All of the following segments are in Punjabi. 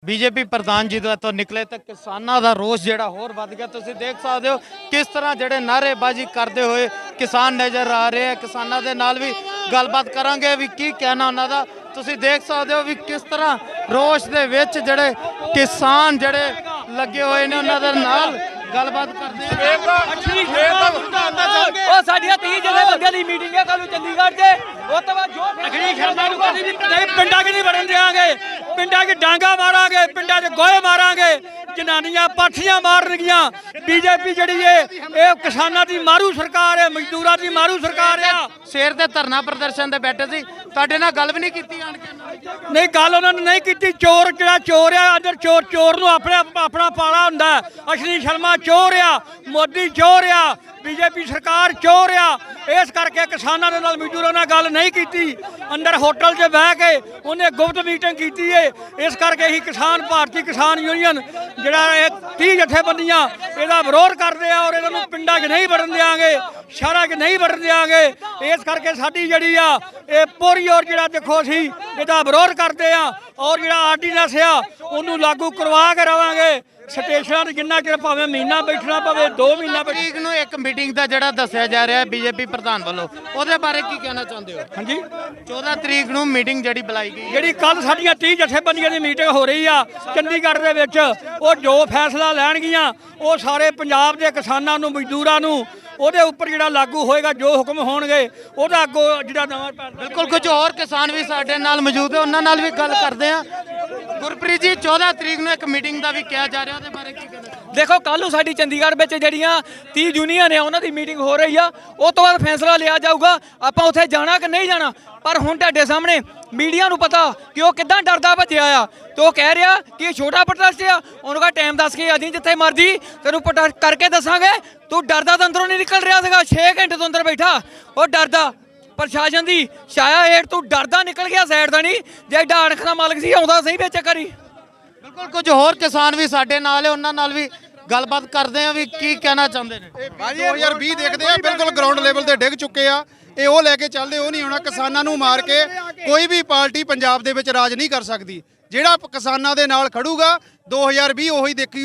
बीजेपी प्रधान जी तो निकले तो किसानों का रोष जोड़ा होर वध गया। तुसीं देख सकते हो किस तरह जोड़े नारेबाजी करते हुए किसान नज़र आ रहे हैं। किसानों के नाल भी गलबात करांगे भी की कहना उन्होंने। तुसीं देख सकते हो भी किस तरह रोष दे विच जोड़े किसान जोड़े लगे हुए ने उन्होंने नाल गलबात करते हैं। मीटिंग है कल चंडीगढ़ से पिंडा की नहीं बढ़न देंगे, पिंडा की डांगा मारांगे, पिंडा के गोए मारांगे, जनानियां पाठियां मारनगियां। बीजेपी जी है ये किसानों की मारू सरकार है, मजदूरों की मारू सरकार है। शेर के धरना प्रदर्शन से बैठे सी, तुहाडे नाल गल भी नहीं कीती आण के? नहीं गल उन्होंने नहीं की। चोर जो चोर है अंदर चोर चोर नूं अपने अपना पाला हुंदा है। अश्विनी शर्मा चोर आ, मोदी चोर आ, बीजेपी सरकार चोर आ। इस करके किसानों के नाल मजदूरों ने गल नहीं की। अंदर होटल 'च बह के उन्हें गुप्त मीटिंग की है। इस करके ही किसान भारतीय किसान यूनियन जिहड़ा 30 जथेबंदियां इसका विरोध करते हैं और इन्होंने पिंडा 'च नहीं वड़न देंगे, शहरों 'च नहीं वड़न देंगे। इस करके साडी जिहड़ी आ ये पूरी और जिहड़ा देखो असीं इसदा विरोध करते हैं और जिहड़ा आर्डीनेंस आ उन्होंने लागू करवा के रवांगे। स्टेशन जिन्ना चिर भावें महीना बैठना पवे 2 महीना तरीक नूं एक मीटिंग का जिहड़ा दस्सिया जा रहा है बीजेपी प्रधान वालों, ਉਹਦੇ बारे की कहना चाहते हो? हाँ जी 14 तरीक नूं मीटिंग जिहड़ी बुलाई गई ਜਿਹੜੀ ਕੱਲ ਸਾਡੀਆਂ 30 ਜਥੇਬੰਦੀਆਂ ਦੀ ਮੀਟਿੰਗ ਹੋ ਰਹੀ ਆ ਚੰਡੀਗੜ੍ਹ ਦੇ ਵਿੱਚ, ਉਹ ਜੋ ਫੈਸਲਾ ਲੈਣਗੀਆਂ ਉਹ ਸਾਰੇ ਪੰਜਾਬ ਦੇ ਕਿਸਾਨਾਂ ਨੂੰ ਮਜ਼ਦੂਰਾਂ ਨੂੰ ਉਹਦੇ ਉੱਪਰ ਜਿਹੜਾ ਲਾਗੂ ਹੋਏਗਾ, ਜੋ ਹੁਕਮ ਹੋਣਗੇ ਉਹਦਾ ਅੱਗੋਂ ਜਿਹੜਾ ਨਵਾਂ बिल्कुल कुछ और किसान भी साडे नाल मौजूद है, उन्हां नाल भी गल करदे आ। गुरप्रीत जी 14 तरीक नूं एक मीटिंग का भी कहा जा रहा, ਉਹਦੇ ਬਾਰੇ ਕੀ कहना? देखो कल साड़ी चंडीगढ़ में जड़ियाँ 30 यूनियन है उन्होंने मीटिंग हो रही है, उस तो बाद फैसला लिया जाऊगा आप उत्थे जाना कि नहीं जाना। पर हुण तुहाडे सामने मीडिया नूं पता कि वह किदां डरदा भज्जिया आ, तो वह कह रहा कि छोटा प्रोटेस्ट आ, उन्होंने टाइम दस के आदि जिथे मर्जी तेनों प्रोटेस्ट करके दसांगे। तू डरदा तो अंदरों नहीं निकल रहा था, 6 घंटे तो अंदर बैठा और डरदा प्रशासन की छाया हेठ तू डरदा निकल गया साइड का नहीं। जे एडा अणख दा मालक सी आउंदा सही बेच करी। बिल्कुल कुछ होर किसान भी साडे नाल है, उन्हां नाल भी गलबात करते हैं भी की कहना चाहते हैं। 2020 देखते हैं बिल्कुल ग्राउंड लेवल ਤੇ ਡਿੱਗ ਚੁੱਕੇ ਆ। ਇਹ ਉਹ ਲੈ ਕੇ ਚੱਲਦੇ ਉਹ ਨਹੀਂ ਹੋਣਾ। ਕਿਸਾਨਾਂ ਨੂੰ ਮਾਰ ਕੇ ਕੋਈ ਵੀ ਪਾਰਟੀ ਪੰਜਾਬ ਦੇ ਵਿੱਚ ਰਾਜ ਨਹੀਂ ਕਰ ਸਕਦੀ। ਜਿਹੜਾ ਕਿਸਾਨਾਂ ਦੇ ਨਾਲ ਖੜੂਗਾ 2020 ਉਹੀ ਦੇਖੀ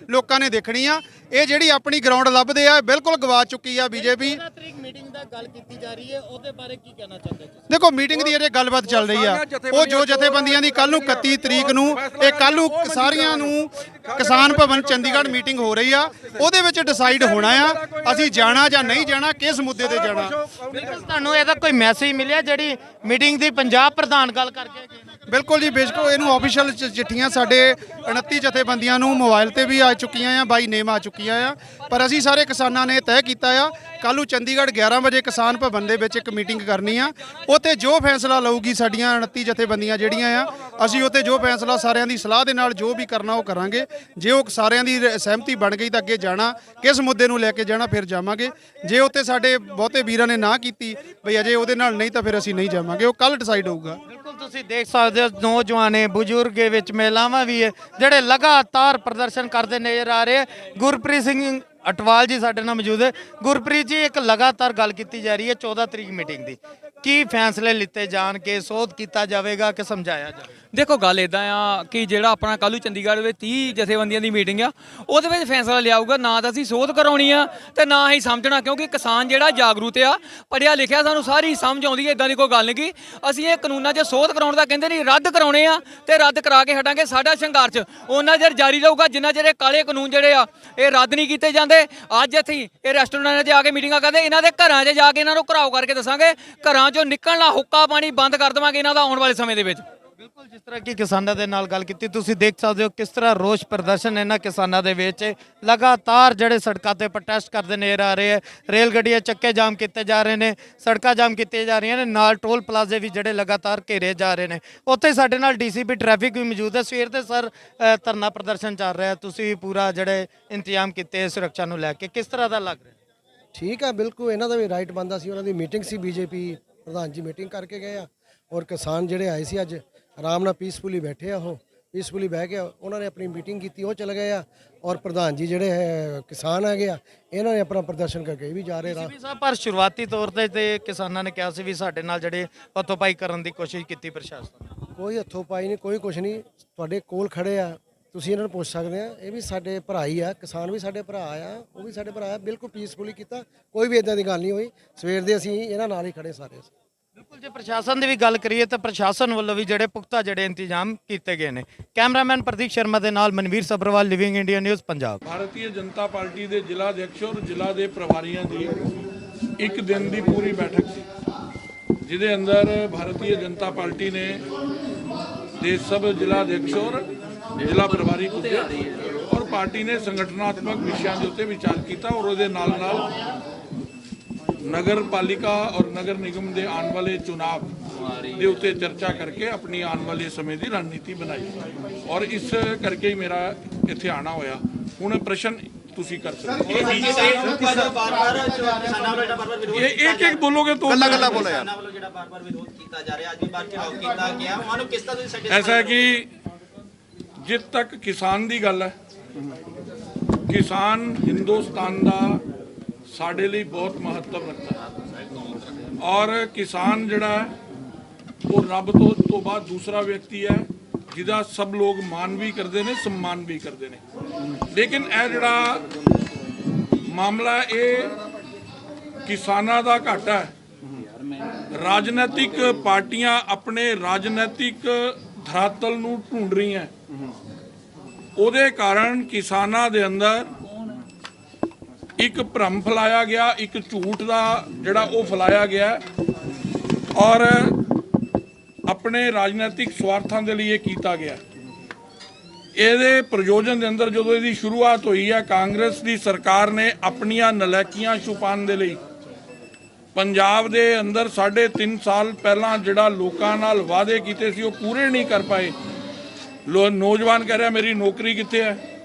ਲੋਕਾਂ ਨੇ ਦੇਖਣੀ ਆ। ਇਹ ਜਿਹੜੀ ਆਪਣੀ ਗਰਾਊਂਡ ਲੱਭਦੇ ਆ ਬਿਲਕੁਲ ਗਵਾ ਚੁੱਕੀ ਆ ਬੀਜੇਪੀ। मीटिंग दा गल कीती जा रही है, ਉਹਦੇ ਬਾਰੇ ਕੀ ਕਹਿਣਾ ਚਾਹੁੰਦੇ ਹੋ? ਦੇਖੋ ਮੀਟਿੰਗ ਦੀ ਇਹ ਗੱਲਬਾਤ ਚੱਲ ਰਹੀ ਆ, ਉਹ ਜੋ ਜਥੇਬੰਦੀਆਂ ਦੀ ਕੱਲ ਨੂੰ 31 ਤਰੀਕ ਨੂੰ ਇਹ ਕੱਲ ਨੂੰ ਸਾਰੀਆਂ ਨੂੰ ਕਿਸਾਨ ਭਵਨ ਚੰਡੀਗੜ੍ਹ ਮੀਟਿੰਗ ਹੋ ਰਹੀ ਆ, ਉਹਦੇ ਵਿੱਚ ਡਿਸਾਈਡ ਹੋਣਾ ਆ ਅਸੀਂ ਜਾਣਾ ਜਾਂ ਨਹੀਂ ਜਾਣਾ, ਕਿਸ ਮੁੱਦੇ ਤੇ ਜਾਣਾ। ਬਿਲਕੁਲ ਤੁਹਾਨੂੰ ਇਹਦਾ ਕੋਈ ਮੈਸੇਜ ਮਿਲਿਆ ਜਿਹੜੀ ਮੀਟਿੰਗ ਦੀ ਪੰਜਾਬ ਪ੍ਰਧਾਨ ਗੱਲ ਕਰਕੇ ਗਏ? ਬਿਲਕੁਲ ਜੀ ਬਿਲਕੁਲ ਇਹਨੂੰ ਆਫੀਸ਼ੀਅਲ ਚਿੱਠੀਆਂ ਸਾਡੇ 29 ਜਥੇਬੰਦੀਆਂ ਨੂੰ ਮੋਬਾਈਲ ਤੇ ਵੀ ਆ ਚੁੱਕੀਆਂ ਆ, ਬਾਈ ਨੇਮ ਆ ਚੁੱਕੀਆਂ ਆ। ਪਰ ਅਸੀਂ ਸਾਰੇ ਕਿਸਾਨਾਂ ਨੇ ਤੈਅ ਕੀਤਾ ਆ ਕੱਲ੍ਹ ਨੂੰ ਚੰਡੀਗੜ੍ਹ 11 ਵਜੇ ਕਿਸਾਨ ਭਵਨ ਦੇ ਵਿੱਚ ਇੱਕ ਮੀਟਿੰਗ ਕਰਨੀ ਆ। ਉੱਥੇ ਜੋ ਫੈਸਲਾ ਲਊਗੀ ਸਾਡੀਆਂ 29 ਜਥੇਬੰਦੀਆਂ ਜਿਹੜੀਆਂ ਆ, ਅਸੀਂ ਉੱਥੇ ਜੋ ਫੈਸਲਾ ਸਾਰਿਆਂ ਦੀ ਸਲਾਹ ਦੇ ਨਾਲ ਜੋ ਵੀ ਕਰਨਾ ਉਹ ਕਰਾਂਗੇ। ਜੇ ਉਹ ਸਾਰਿਆਂ ਦੀ ਸਹਿਮਤੀ ਬਣ ਗਈ ਤਾਂ ਅੱਗੇ ਜਾਣਾ, ਕਿਸ ਮੁੱਦੇ ਨੂੰ ਲੈ ਕੇ ਜਾਣਾ ਫਿਰ ਜਾਵਾਂਗੇ। ਜੇ ਉੱਥੇ ਸਾਡੇ ਬਹੁਤੇ ਵੀਰਾਂ ਨੇ ਨਾ ਕੀਤੀ ਬਈ ਅਜੇ ਉਹਦੇ ਨਾਲ ਨਹੀਂ ਤਾਂ ਫਿਰ ਅਸੀਂ ਨਹੀਂ ਜਾਵਾਂਗੇ, ਉਹ ਕੱਲ੍ਹ ਡਿਸਾਈਡ ਹੋਊਗਾ। ਤੁਸੀਂ ਦੇਖ ਸਕਦੇ ਹੋ ਨੌਜਵਾਨ ਬਜ਼ੁਰਗ ਵਿੱਚ ਮਹਿਲਾਵਾਂ ਵੀ ਹੈ ਜਿਹੜੇ ਲਗਾਤਾਰ ਪ੍ਰਦਰਸ਼ਨ ਕਰਦੇ ਨਜ਼ਰ ਆ ਰਹੇ। ਗੁਰਪ੍ਰੀਤ ਸਿੰਘ ਅਟਵਾਲ जी साडे नाल मौजूद है। गुरप्रीत जी एक लगातार गल की जा रही है 14 तरीक मीटिंग की, की फैसले लिते जान के सोध किया जाएगा कि समझाया जाए? देखो गल इदा आ कि ਜਿਹੜਾ ਆਪਣਾ ਕੱਲ੍ਹ ਨੂੰ ਚੰਡੀਗੜ੍ਹ ਵਿੱਚ 30 ਜਥੇਬੰਦੀਆਂ ਦੀ ਮੀਟਿੰਗ ਆ, ਉਹਦੇ ਵਿੱਚ ਫੈਸਲਾ ਲਿਆਊਗਾ। ਨਾ ਤਾਂ ਅਸੀਂ ਸੋਧ ਕਰਾਉਣੀ ਆ ਤੇ ਨਾ ਹੀ ਸਮਝਣਾ, ਕਿਉਂਕਿ ਕਿਸਾਨ ਜਿਹੜਾ ਜਾਗਰੂਕ ਆ, ਪੜ੍ਹਿਆ ਲਿਖਿਆ, ਸਾਨੂੰ ਸਾਰੀ ਸਮਝ ਆਉਂਦੀ ਹੈ, ਇਦਾਂ ਦੀ ਕੋਈ ਗੱਲ ਨਹੀਂ। ਅਸੀਂ ਇਹ ਕਾਨੂੰਨਾਂ 'ਚ ਸੋਧ ਕਰਾਉਣ ਦਾ ਕਹਿੰਦੇ ਨਹੀਂ, ਰੱਦ ਕਰਾਉਣੇ ਆ ਤੇ ਰੱਦ ਕਰਾ ਕੇ ਹਟਾਂਗੇ। ਸਾਡਾ ਸੰਘਰਸ਼ ਉਹਨਾਂ ਚਿਰ ਜਾਰੀ ਰਹੂਗਾ ਜਿੰਨਾ ਚਿਰ ਇਹ ਕਾਲੇ ਕਾਨੂੰਨ ਜਿਹੜੇ ਆ ਇਹ ਰੱਦ ਨਹੀਂ ਕੀਤੇ ਜਾਂਦੇ। ਅੱਜ ਅਸੀਂ ਇਹ ਰੈਸਟੋਰੈਂਟਾਂ 'ਚ ਆ ਕੇ ਮੀਟਿੰਗਾਂ ਕਰਦੇ, ਇਹਨਾਂ ਦੇ ਘਰਾਂ 'ਚ ਜਾ ਕੇ ਇਹਨਾਂ ਨੂੰ ਘਰਾਓ ਕਰਕੇ ਦੱਸਾਂਗੇ। ਘਰਾਂ 'ਚੋਂ ਨਿਕਲਣਾ ਹੁੱਕਾ ਪਾਣੀ ਬੰਦ ਕਰ ਦੇਵਾਂਗੇ ਇਹਨਾਂ ਦਾ ਆਉਣ ਵਾਲੇ ਸਮੇਂ ਦੇ ਵਿੱਚ। बिल्कुल जिस तरह की किसानों के नाल गल की तुसीं देख सकते हो किस तरह रोष प्रदर्शन इन्हां किसानों के विच लगातार जिहड़े सड़कों ते प्रोटेस्ट करते नज़र आ रहे हैं। रेल गड्डियां चक्के जाम किए जा रहे हैं, सड़कां जाम की जा रही हैं, नाल टोल प्लाजे भी जिहड़े लगातार घेरे जा रहे हैं। उत्थे साडे नाल DCP ट्रैफिक भी मौजूद है। सवेर ते सर धरना प्रदर्शन चल रहा है, तुसीं पूरा जिहड़े इंतजाम किए सुरक्षा नूं लैके किस तरह का लग रहा? ठीक है बिल्कुल इन्हां दा भी राइट बनदा सी। उन्हां दी मीटिंग सी, बीजेपी प्रधान जी मीटिंग करके गए आ और किसान जिहड़े आए सी अज आराम नाल पीसफुली बैठे आ। ਪੀਸਫੁਲੀ ਬਹਿ ਕੇ ਉਹਨਾਂ ਨੇ ਆਪਣੀ ਮੀਟਿੰਗ ਕੀਤੀ, ਉਹ ਚਲੇ ਗਏ ਆ। ਔਰ ਪ੍ਰਧਾਨ ਜੀ ਜਿਹੜੇ ਹੈ ਕਿਸਾਨ ਹੈਗੇ ਆ, ਇਹਨਾਂ ਨੇ ਆਪਣਾ ਪ੍ਰਦਰਸ਼ਨ ਕਰਕੇ ਇਹ ਵੀ ਜਾ ਰਹੇ ਰਾਹ। ਵੀ ਸਾਹਿਬ ਪਰ ਸ਼ੁਰੂਆਤੀ ਤੌਰ ਤੇ ਕਿਸਾਨਾਂ ਨੇ ਕਿਹਾ ਸੀ ਵੀ ਸਾਡੇ ਨਾਲ ਜਿਹੜੇ ਹੱਥੋਂ-ਪਾਈ ਕਰਨ ਦੀ ਕੋਸ਼ਿਸ਼ ਕੀਤੀ ਪ੍ਰਸ਼ਾਸਨ ਨੇ। ਕੋਈ ਹੱਥੋਂ ਪਾਈ ਨਹੀਂ, ਕੋਈ ਕੁਛ ਨਹੀਂ। ਤੁਹਾਡੇ ਕੋਲ ਖੜੇ ਆ, ਤੁਸੀਂ ਇਹਨਾਂ ਨੂੰ ਪੁੱਛ ਸਕਦੇ ਆ। ਇਹ ਵੀ ਸਾਡੇ ਭਰਾ ਹੀ ਆ, ਕਿਸਾਨ ਵੀ ਸਾਡੇ ਭਰਾ ਆ, ਉਹ ਵੀ ਸਾਡੇ ਭਰਾ ਆ। ਬਿਲਕੁਲ ਪੀਸਫੁਲੀ ਕੀਤਾ, ਕੋਈ ਵੀ ਇਦਾਂ ਦੀ ਗੱਲ ਨਹੀਂ ਹੋਈ। ਸਵੇਰ ਦੇ ਅਸੀਂ ਇਹਨਾਂ ਨਾਲ ਹੀ ਖੜੇ ਸਾਰੇ। ਬਿਲਕੁਲ ਜੇ ਪ੍ਰਸ਼ਾਸਨ ਦੀ ਵੀ ਗੱਲ ਕਰੀਏ ਤਾਂ ਪ੍ਰਸ਼ਾਸਨ ਵੱਲੋਂ ਵੀ ਜਿਹੜੇ ਪੁਖਤਾ ਜਿਹੜੇ ਇੰਤਜ਼ਾਮ ਕੀਤੇ ਗਏ ਨੇ। ਕੈਮਰਾਮੈਨ ਪ੍ਰਦੀਪ ਸ਼ਰਮਾ ਦੇ ਨਾਲ Manveer Sabharwal, living India news Punjab. Bharatiya Janata party ਦੇ ਜ਼ਿਲ੍ਹਾ ਅਧਿਕਸ਼ ਔਰ ਜ਼ਿਲ੍ਹਾ ਦੇ ਪ੍ਰਭਾਰੀਆਂ ਦੀ ਇੱਕ ਦਿਨ ਦੀ ਪੂਰੀ ਬੈਠਕ ਸੀ, ਜਿਹਦੇ ਅੰਦਰ ਭਾਰਤੀ ਜਨਤਾ ਪਾਰਟੀ ਨੇ ਦੇ ਸਭ ਜ਼ਿਲ੍ਹਾ ਅਧਿਕਸ਼ ਔਰ ਜ਼ਿਲ੍ਹਾ ਪ੍ਰਭਾਰੀ ਕੁੱਤੇ ਔਰ ਪਾਰਟੀ ਨੇ ਸੰਗਠਨਾਤਮਕ ਵਿਸ਼ਿਆਂ ਦੇ ਉੱਤੇ ਵਿਚਾਰ ਕੀਤਾ ਔਰ ਉਹਦੇ ਨਾਲ ਨਗਰ ਪਾਲਿਕਾ ਔਰ ਨਗਰ ਨਿਗਮ ਦੇ ਆਉਣ ਵਾਲੇ ਚੁਣਾਵ ਦੇ ਉੱਤੇ ਚਰਚਾ ਕਰਕੇ ਆਪਣੀ ਆਉਣ ਵਾਲੇ ਸਮੇਂ ਦੀ ਰਣਨੀਤੀ ਬਣਾਈ ਔਰ ਇਸ ਕਰਕੇ ਹੀ ਮੇਰਾ ਇੱਥੇ ਆਣਾ ਹੋਇਆ। ਹੁਣ ਪ੍ਰਸ਼ਨ ਤੁਸੀਂ ਕਰ ਸਕਦੇ ਹੋ। ਇੱਕ ਇੱਕ ਬੋਲੋਗੇ तो ਗੱਲਾਂ ਬੋਲੋ ਯਾਰ। ऐसा है कि जित तक किसान ਦੀ ਗੱਲ ਹੈ, किसान हिंदुस्तान ਦਾ ਸਾਡੇ ਲਈ ਬਹੁਤ ਮਹੱਤਵ ਰੱਖਦਾ ਹੈ ਔਰ किसान ਜਿਹੜਾ ਹੈ ਉਹ ਰੱਬ ਤੋਂ ਬਾਅਦ ਦੂਸਰਾ ਵਿਅਕਤੀ ਹੈ ਜਿਹਦਾ ਸਭ ਲੋਕ ਮਾਨ ਵੀ ਕਰਦੇ ਨੇ, सम्मान ਵੀ ਕਰਦੇ ਨੇ। ਲੇਕਿਨ ਇਹ ਜਿਹੜਾ ਮਾਮਲਾ ਇਹ ਕਿਸਾਨਾਂ ਦਾ ਘਾਟਾ ਹੈ। ਰਾਜਨੀਤਿਕ ਪਾਰਟੀਆਂ ਆਪਣੇ ਰਾਜਨੀਤਿਕ ਧਰਾਤਲ ਨੂੰ ਢੂੰਡ ਰਹੀਆਂ, ਉਹਦੇ ਕਾਰਨ ਕਿਸਾਨਾਂ ਦੇ ਅੰਦਰ ਇੱਕ ਭਰਮ ਫੈਲਾਇਆ ਗਿਆ, ਇੱਕ ਝੂਠ ਦਾ ਜਿਹੜਾ ਉਹ ਫੈਲਾਇਆ ਗਿਆ ਔਰ ਆਪਣੇ ਰਾਜਨੀਤਿਕ ਸਵਾਰਥਾਂ ਦੇ ਲਈ ਇਹ ਕੀਤਾ ਗਿਆ। ਇਹਦੇ ਪ੍ਰਯੋਜਨ ਦੇ ਅੰਦਰ ਜਦੋਂ ਇਹਦੀ ਸ਼ੁਰੂਆਤ ਹੋਈ ਹੈ, ਕਾਂਗਰਸ ਦੀ ਸਰਕਾਰ ਨੇ ਆਪਣੀਆਂ ਨਲਾਇਕੀਆਂ ਛੁਪਾਉਣ ਦੇ ਲਈ ਪੰਜਾਬ ਦੇ ਅੰਦਰ 3.5 ਸਾਲ ਪਹਿਲਾਂ ਜਿਹੜਾ ਲੋਕਾਂ ਨਾਲ ਵਾਅਦੇ ਕੀਤੇ ਸੀ ਉਹ ਪੂਰੇ ਨਹੀਂ ਕਰ ਪਾਏ। ਨੌਜਵਾਨ ਕਹਿ ਰਿਹਾ ਮੇਰੀ ਨੌਕਰੀ ਕਿੱਥੇ ਹੈ,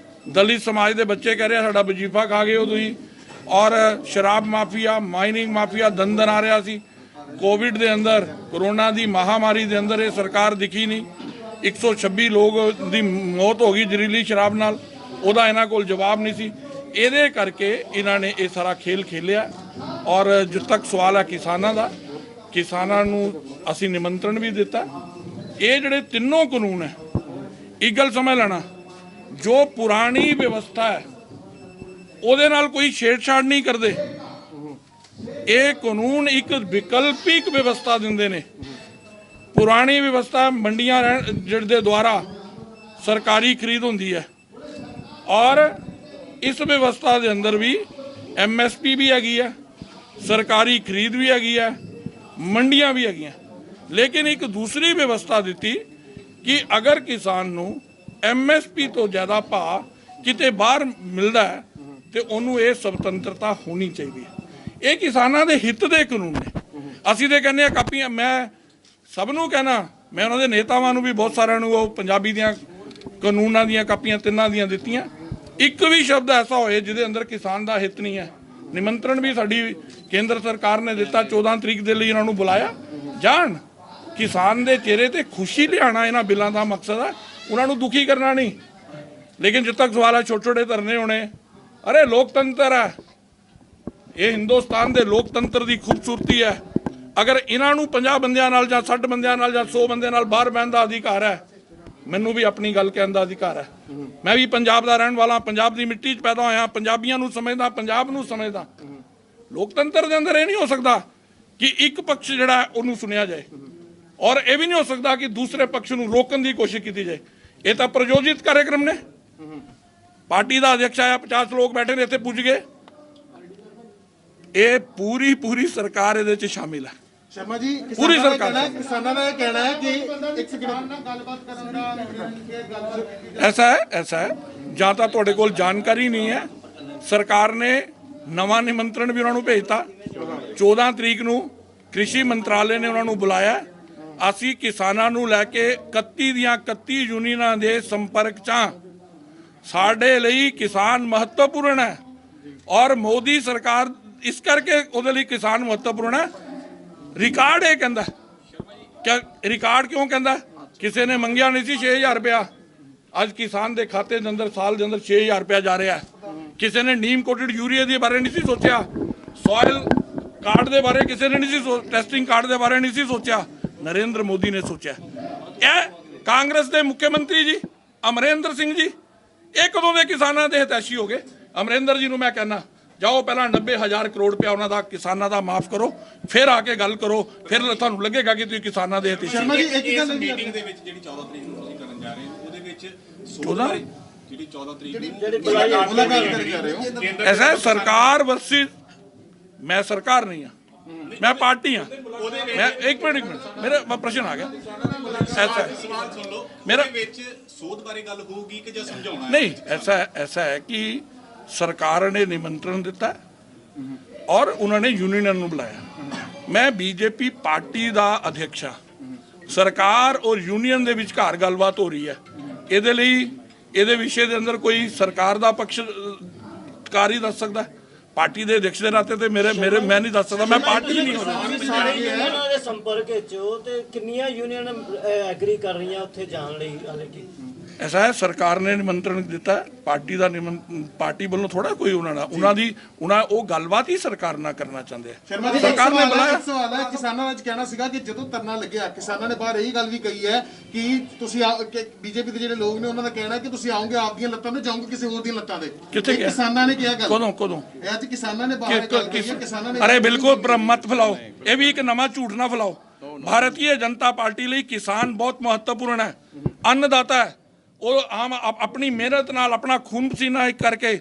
ਦਲਿਤ ਸਮਾਜ ਦੇ ਬੱਚੇ ਕਹਿ ਰਹੇ ਸਾਡਾ ਵਜੀਫਾ ਖਾ ਗਏ ਹੋ ਤੁਸੀਂ, ਔਰ ਸ਼ਰਾਬ ਮਾਫੀਆ, ਮਾਈਨਿੰਗ ਮਾਫੀਆ ਦੰਦਨ ਆ ਰਿਹਾ ਸੀ। ਕੋਵਿਡ ਦੇ ਅੰਦਰ, ਕੋਰੋਨਾ ਦੀ ਮਹਾਮਾਰੀ ਦੇ ਅੰਦਰ ਇਹ ਸਰਕਾਰ ਦਿਖੀ ਨਹੀਂ। 126 ਲੋਕ ਦੀ ਮੌਤ ਹੋ ਗਈ ਜ਼ਹਿਰੀਲੀ ਸ਼ਰਾਬ ਨਾਲ, ਉਹਦਾ ਇਹਨਾਂ ਕੋਲ ਜਵਾਬ ਨਹੀਂ ਸੀ। ਇਹਦੇ ਕਰਕੇ ਇਹਨਾਂ ਨੇ ਇਹ ਸਾਰਾ ਖੇਲ ਖੇਲਿਆ ਔਰ ਜਿੱਥੇ ਤੱਕ ਸਵਾਲ ਹੈ ਕਿਸਾਨਾਂ ਦਾ, ਕਿਸਾਨਾਂ ਨੂੰ ਅਸੀਂ ਨਿਮੰਤਰਣ ਵੀ ਦਿੱਤਾ। ਇਹ ਜਿਹੜੇ ਤਿੰਨੋਂ ਕਾਨੂੰਨ ਹੈ, ਇੱਕ ਗੱਲ ਸਮਝ ਲੈਣਾ, ਜੋ ਪੁਰਾਣੀ ਵਿਵਸਥਾ ਹੈ ਉਹਦੇ ਨਾਲ ਕੋਈ ਛੇੜਛਾੜ ਨਹੀਂ ਕਰਦੇ। ਇਹ ਕਾਨੂੰਨ ਇੱਕ ਵਿਕਲਪਿਕ ਵਿਵਸਥਾ ਦਿੰਦੇ ਨੇ। ਪੁਰਾਣੀ ਵਿਵਸਥਾ ਮੰਡੀਆਂ ਜਿਹਦੇ ਦੁਆਰਾ ਸਰਕਾਰੀ ਖਰੀਦ ਹੁੰਦੀ ਹੈ ਔਰ ਇਸ ਵਿਵਸਥਾ ਦੇ ਅੰਦਰ ਵੀ MSP ਵੀ ਹੈਗੀ ਹੈ, ਸਰਕਾਰੀ ਖਰੀਦ ਵੀ ਹੈਗੀ ਹੈ, ਮੰਡੀਆਂ ਵੀ ਹੈਗੀਆਂ। ਲੇਕਿਨ ਇੱਕ ਦੂਸਰੀ ਵਿਵਸਥਾ ਦਿੱਤੀ ਕਿ ਅਗਰ ਕਿਸਾਨ ਨੂੰ MSP ਤੋਂ ਜ਼ਿਆਦਾ ਭਾਅ ਕਿਤੇ ਬਾਹਰ ਮਿਲਦਾ ਹੈ ਤੇ ਉਹਨੂੰ ਇਹ ਸੁਤੰਤਰਤਾ ਹੋਣੀ ਚਾਹੀਦੀ ਹੈ। ਇਹ ਕਿਸਾਨਾਂ ਦੇ ਹਿੱਤ ਦੇ ਕਾਨੂੰਨ ਨੇ। ਅਸੀਂ ਤੇ ਕਹਿੰਦੇ ਆ ਕਾਪੀਆਂ, ਮੈਂ ਸਭ ਨੂੰ ਕਹਿਣਾ, ਮੈਂ ਉਹਨਾਂ ਦੇ ਨੇਤਾਵਾਂ ਨੂੰ ਵੀ ਬਹੁਤ ਸਾਰਿਆਂ ਨੂੰ ਉਹ ਪੰਜਾਬੀ ਦੀਆਂ ਕਾਨੂੰਨਾਂ ਦੀਆਂ ਕਾਪੀਆਂ ਤਿੰਨਾਂ ਦੀਆਂ ਦਿੱਤੀਆਂ। ਇੱਕ ਵੀ ਸ਼ਬਦ ਐਸਾ ਹੋਏ ਜਿਹਦੇ ਅੰਦਰ ਕਿਸਾਨ ਦਾ ਹਿੱਤ ਨਹੀਂ ਹੈ। ਨਿਮੰਤਰਣ ਵੀ ਸਾਡੀ ਕੇਂਦਰ ਸਰਕਾਰ ਨੇ ਦਿੱਤਾ, 14 ਤਰੀਕ ਦੇ ਲਈ ਇਹਨਾਂ ਨੂੰ ਬੁਲਾਇਆ ਜਾਣ। ਕਿਸਾਨ ਦੇ ਚਿਹਰੇ ਤੇ ਖੁਸ਼ੀ ਲਿਆਉਣਾ ਇਹਨਾਂ ਬਿੱਲਾਂ ਦਾ ਮਕਸਦ ਹੈ, ਉਹਨਾਂ ਨੂੰ ਦੁਖੀ ਕਰਨਾ ਨਹੀਂ। ਲੇਕਿਨ ਜਿੱਦ ਤੱਕ ਸਵਾਲ ਹੈ ਛੋਟੇ ਛੋਟੇ ਧਰਨੇ ਹੋਣੇ, ਅਰੇ ਲੋਕਤੰਤਰ ਹੈ, ਇਹ ਹਿੰਦੁਸਤਾਨ ਦੇ ਲੋਕਤੰਤਰ ਦੀ ਖੂਬਸੂਰਤੀ ਹੈ। ਅਗਰ ਇਹਨਾਂ ਨੂੰ 50 ਬੰਦਿਆਂ ਨਾਲ ਜਾਂ 60 ਬੰਦਿਆਂ ਨਾਲ ਜਾਂ 100 ਬੰਦਿਆਂ ਨਾਲ ਬਾਹਰ ਬਹਿਣ ਦਾ ਅਧਿਕਾਰ ਹੈ, ਮੈਨੂੰ ਵੀ ਆਪਣੀ ਗੱਲ ਕਹਿਣ ਦਾ ਅਧਿਕਾਰ ਹੈ। ਮੈਂ ਵੀ ਪੰਜਾਬ ਦਾ ਰਹਿਣ ਵਾਲਾ, ਪੰਜਾਬ ਦੀ ਮਿੱਟੀ 'ਚ ਪੈਦਾ ਹੋਇਆ, ਪੰਜਾਬੀਆਂ ਨੂੰ ਸਮਝਦਾ, ਪੰਜਾਬ ਨੂੰ ਸਮਝਦਾ। ਲੋਕਤੰਤਰ ਦੇ ਅੰਦਰ ਇਹ ਨਹੀਂ ਹੋ ਸਕਦਾ ਕਿ ਇੱਕ ਪਕਸ਼ ਜਿਹੜਾ ਉਹਨੂੰ ਸੁਣਿਆ ਜਾਏ ਔਰ ਇਹ ਵੀ ਨਹੀਂ ਹੋ ਸਕਦਾ ਕਿ ਦੂਸਰੇ ਪਕਸ਼ ਨੂੰ ਰੋਕਣ ਦੀ ਕੋਸ਼ਿਸ਼ ਕੀਤੀ ਜਾਏ। ਇਹ ਤਾਂ ਪ੍ਰਯੋਜਿਤ ਕਾਰਜਕ੍ਰਮ ਨੇ। ਪਾਰਟੀ ਦਾ ਅਧਿਕਸ਼ ਆਇਆ, 50 ਲੋਕ ਬੈਠੇ ਨੇ ਇੱਥੇ ਪੁੱਜ ਗਏ। ਇਹ ਪੂਰੀ ਸਰਕਾਰ ਇਹਦੇ 'ਚ ਸ਼ਾਮਿਲ ਹੈ। ਸ਼ਰਮਾ ਜੀ, ਪੂਰੀ ਸਰਕਾਰ ਕਿਸਾਨਾਂ ਦਾ ਇਹ ਕਹਿਣਾ ਹੈ ਕਿ ऐसा है ਜਾਂ ਤਾਂ ਤੁਹਾਡੇ ਕੋਲ ਜਾਣਕਾਰੀ ਨਹੀਂ ਹੈ। ਸਰਕਾਰ ਨੇ ਨਵਾਂ ਨਿਮੰਤਰਣ ਵੀ ਉਹਨਾਂ ਨੂੰ ਭੇਜਤਾ। 14 ਤਰੀਕ ਨੂੰ ਕ੍ਰਿਸ਼ੀ ਮੰਤਰਾਲੇ ਨੇ ਉਹਨਾਂ ਨੂੰ ਬੁਲਾਇਆ। ਅਸੀਂ ਕਿਸਾਨਾਂ ਨੂੰ ਲੈ ਕੇ 31 ਦੀਆਂ 31 ਯੂਨੀਅਨਾਂ ਦੇ ਸੰਪਰਕ 'ਚ ਹਾਂ। ਸਾਡੇ ਲਈ ਕਿਸਾਨ ਮਹੱਤਵਪੂਰਨ ਹੈ ਔਰ ਮੋਦੀ ਸਰਕਾਰ ਇਸ ਕਰਕੇ ਉਹਦੇ ਲਈ ਕਿਸਾਨ ਮਹੱਤਵਪੂਰਨ ਹੈ। ਰਿਕਾਰਡ ਇਹ ਕਹਿੰਦਾ, ਰਿਕਾਰਡ ਕਿਉਂ ਕਹਿੰਦਾ? ਕਿਸੇ ਨੇ ਮੰਗਿਆ ਨਹੀਂ ਸੀ 6000 ਰੁਪਇਆ, ਅੱਜ ਕਿਸਾਨ ਦੇ ਖਾਤੇ ਦੇ ਅੰਦਰ ਸਾਲ ਦੇ ਅੰਦਰ 6000 ਰੁਪਇਆ ਜਾ ਰਿਹਾ ਹੈ। ਕਿਸੇ ਨੇ ਨੀਮ ਕੋਟਡ ਯੂਰੀਆ ਦੇ ਬਾਰੇ ਨਹੀਂ ਸੀ ਸੋਚਿਆ, ਸੋਇਲ ਕਾਰਡ ਦੇ ਬਾਰੇ ਕਿਸੇ ਨੇ ਨਹੀਂ ਸੀ ਟੈਸਟਿੰਗ ਕਾਰਡ ਦੇ ਬਾਰੇ ਨਹੀਂ ਸੀ ਸੋਚਿਆ, ਨਰਿੰਦਰ ਮੋਦੀ ਨੇ ਸੋਚਿਆ। ਇਹ ਕਾਂਗਰਸ ਦੇ ਮੁੱਖ ਮੰਤਰੀ ਜੀ ਅਮਰਿੰਦਰ ਸਿੰਘ ਜੀ ਇਹ ਕਦੋਂ ਦੇ ਕਿਸਾਨਾਂ ਦੇ ਹਿਤੈਸ਼ੀ ਹੋ ਗਏ। ਅਮਰਿੰਦਰ ਜੀ ਨੂੰ ਮੈਂ ਕਹਿੰਦਾ ਜਾਓ ਪਹਿਲਾਂ 90,000 ਕਰੋੜ ਰੁਪਇਆ ਉਹਨਾਂ ਦਾ ਕਿਸਾਨਾਂ ਦਾ ਮਾਫ ਕਰੋ, ਫਿਰ ਆ ਕੇ ਗੱਲ ਕਰੋ, ਫਿਰ ਤੁਹਾਨੂੰ ਲੱਗੇਗਾ ਕਿ ਤੁਸੀਂ ਕਿਸਾਨਾਂ ਦੇ ਹਿਤੈਸ਼ੀ। ਸ਼ਰਮਾ ਜੀ ਇੱਕ ਗੱਲ ਮੀਟਿੰਗ ਦੇ ਵਿੱਚ ਜਿਹੜੀ 14 ਤਰੀਕ ਨੂੰ ਤੁਸੀਂ ਕਰਨ ਜਾ ਰਹੇ ਹੋ ਉਹਦੇ ਵਿੱਚ 14 ਜਿਹੜੀ 14 ਤਰੀਕ ਨੂੰ ਮੁਲਾਕਾਤ ਕਰਨ ਜਾ ਰਹੇ ਹੋ, ਐਸਾ ਹੈ ਸਰਕਾਰ ਵਰਸੀ ਮੈਂ ਸਰਕਾਰ ਨਹੀਂ ਹਾਂ, ਮੈਂ ਪਾਰਟੀ ਹਾਂ। ਮੈਂ ਇੱਕ ਮਿੰਟ ਮੇਰਾ ਪ੍ਰਸ਼ਨ ਆ ਗਿਆ। ਐਸਾ ਹੈ ਸਵਾਲ ਸੁਣ ਲਓ, ਮੇਰਾ ਉਹਦੇ ਵਿੱਚ ਸੋਧ ਬਾਰੇ ਗੱਲ ਹੋਊਗੀ ਕਿ ਜਾਂ ਸਮਝਾਉਣਾ ਹੈ? ਨਹੀਂ, ऐसा है कि सरकार ने निमंत्रण दिता और उन्होंने यूनियन ਨੂੰ ਬੁਲਾਇਆ। ਮੈਂ ਬੀਜੇਪੀ ਪਾਰਟੀ ਦਾ ਅਧਿਕਸ਼ ਹਾਂ। ਸਰਕਾਰ ਔਰ ਯੂਨੀਅਨ ਦੇ ਵਿਚਕਾਰ ਗੱਲਬਾਤ ਹੋ ਰਹੀ ਹੈ। ਇਹਦੇ ਲਈ ਇਹਦੇ ਵਿਸ਼ੇ ਦੇ ਅੰਦਰ ਕੋਈ ਸਰਕਾਰ ਦਾ ਪੱਖਕਾਰ ਹੀ ਦੱਸ ਸਕਦਾ। ਪਾਰਟੀ ਦੇ ਅਧਿਕਸ਼ ਦੇ ਨਾਤੇ ਤੇ ਮੇਰੇ ਮੈਂ ਨਹੀਂ ਦੱਸ ਸਕਦਾ, ਮੈਂ ਪਾਰਟੀ ਨਹੀਂ ਹਾਂ। ਸਾਰੇ ਯੂਨੀਅਨਾਂ ਦੇ ਸੰਪਰਕ ਵਿੱਚ ਹੋ ਤੇ ਕਿੰਨੀਆਂ ਯੂਨੀਅਨ ਐਗਰੀ ਕਰ ਰਹੀਆਂ ਉੱਥੇ ਜਾਣ ਲਈ ਹਾਲੇ ਕੀ? ऐसा है सरकार ने निमंत्रण दिता है, पार्टी ਦਾ ਪਾਰਟੀ ਵੱਲੋਂ ਥੋੜਾ ਕੋਈ ਉਹਨਾਂ ਉਹ ਗੱਲਬਾਤ ਹੀ ਸਰਕਾਰ ਨਾਲ ਕਰਨਾ ਚਾਹੁੰਦੇ ਸ਼ਰਮਾ ਆ। ਜੀ ਸਰਕਾਰ ਨੇ ਬੁਲਾਇਆ। ਇੱਕ ਸਵਾਲ ਹੈ, ਕਿਸਾਨਾਂ ਦਾ ਅੱਜ ਕਹਿਣਾ ਸੀਗਾ ਕਿ ਜਦੋਂ ਧਰਨਾ ਲੱਗਿਆ ਕਿਸਾਨਾਂ ਨੇ ਬਾਹਰ ਇਹੀ ਗੱਲ ਵੀ ਕਹੀ ਹੈ ਕਿ ਤੁਸੀਂ ਬੀਜੇਪੀ ਦੇ ਜਿਹੜੇ ਲੋਕ ਨੇ ਉਹਨਾਂ ਦਾ ਕਹਿਣਾ ਕਿ ਤੁਸੀਂ ਆਓਗੇ ਆਪਦੀਆਂ ਲੱਤਾਂ ਤੇ, ਜਾਓਗੇ ਕਿਸੇ ਹੋਰ ਦੀਆਂ ਲੱਤਾਂ ਤੇ। ਕਿੱਥੇ ਗਿਆ? ਕਿਸਾਨਾਂ ਨੇ ਕਿਹਾ ਗੱਲ ਕਦੋਂ ਇਹ ਅੱਜ ਕਿਸਾਨਾਂ ਨੇ ਬਾਹਰ ਗੱਲ ਕਹੀ ਹੈ। ਕਿਸਾਨਾਂ ਨੇ ਅਰੇ ਬਿਲਕੁਲ ਭ੍ਰਮਤ ਫੈਲਾਓ, ਇਹ ਵੀ ਇੱਕ ਨਵਾਂ ਝੂਠ ਨਾ ਫੈਲਾਓ। ਭਾਰਤੀ ਜਨਤਾ ਪਾਰਟੀ ਲਈ ਕਿਸਾਨ ਬਹੁਤ ਮਹੱਤਵਪੂਰਨ ਹੈ, ਅੰਨਦਾਤਾ ਹੈ। ਉਹ ਆਮ ਆਪਣੀ ਮਿਹਨਤ ਨਾਲ ਆਪਣਾ ਖੂਨ ਪਸੀਨਾ ਇੱਕ ਕਰਕੇ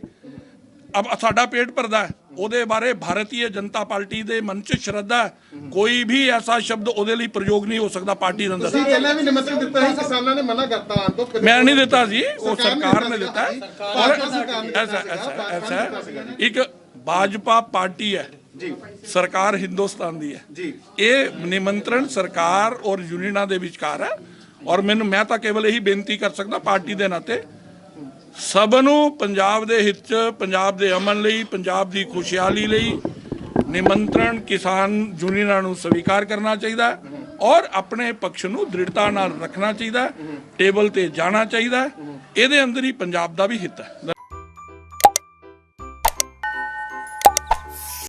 ਸਾਡਾ ਪੇਟ ਭਰਦਾ ਹੈ। ਉਹਦੇ ਬਾਰੇ ਭਾਰਤੀ ਜਨਤਾ ਪਾਰਟੀ ਦੇ ਮਨ 'ਚ ਸ਼ਰਧਾ ਹੈ। ਕੋਈ ਵੀ ਐਸਾ ਸ਼ਬਦ ਉਹਦੇ ਲਈ ਪ੍ਰਯੋਗ ਨਹੀਂ ਹੋ ਸਕਦਾ ਪਾਰਟੀ ਦੇ ਅੰਦਰ। ਤੁਸੀਂ ਪਹਿਲਾਂ ਵੀ ਨਿਮੰਤਰਣ ਦਿੱਤਾ ਸੀ, ਕਿਸਾਨਾਂ ਨੇ ਮਨਾ ਕਰਤਾ ਆਉਣ ਤੋਂ। ਮੈਂ ਨਹੀਂ ਦਿੱਤਾ ਜੀ, ਉਹ ਸਰਕਾਰ ਨੇ ਦਿੱਤਾ ਹੈ। ਐਸਾ ਇੱਕ ਭਾਜਪਾ ਪਾਰਟੀ ਹੈ ਜੀ, ਸਰਕਾਰ ਹਿੰਦੁਸਤਾਨ ਦੀ ਹੈ ਜੀ। ਇਹ ਨਿਮੰਤਰਣ ਸਰਕਾਰ ਔਰ ਯੂਨੀਅਨਾਂ ਦੇ ਵਿਚਕਾਰ ਹੈ। ਔਰ ਮੈਂ ਤਾਂ ਕੇਵਲ ਇਹੀ ਬੇਨਤੀ ਕਰ ਸਕਦਾ ਪਾਰਟੀ ਦੇ ਨਾਤੇ, ਸਭ ਨੂੰ ਪੰਜਾਬ ਦੇ ਹਿੱਤ 'ਚ, ਪੰਜਾਬ ਦੇ ਅਮਨ ਲਈ, ਪੰਜਾਬ ਦੀ ਖੁਸ਼ਹਾਲੀ ਲਈ ਨਿਮੰਤਰਣ ਕਿਸਾਨ ਯੂਨੀਅਨਾਂ ਨੂੰ ਸਵੀਕਾਰ ਕਰਨਾ ਚਾਹੀਦਾ ਔਰ ਆਪਣੇ ਪੱਖ ਨੂੰ ਦ੍ਰਿੜਤਾ ਨਾਲ ਰੱਖਣਾ ਚਾਹੀਦਾ, ਟੇਬਲ ਤੇ ਜਾਣਾ ਚਾਹੀਦਾ। ਇਹਦੇ ਅੰਦਰ ਹੀ ਪੰਜਾਬ ਦਾ ਵੀ ਹਿੱਤ ਹੈ।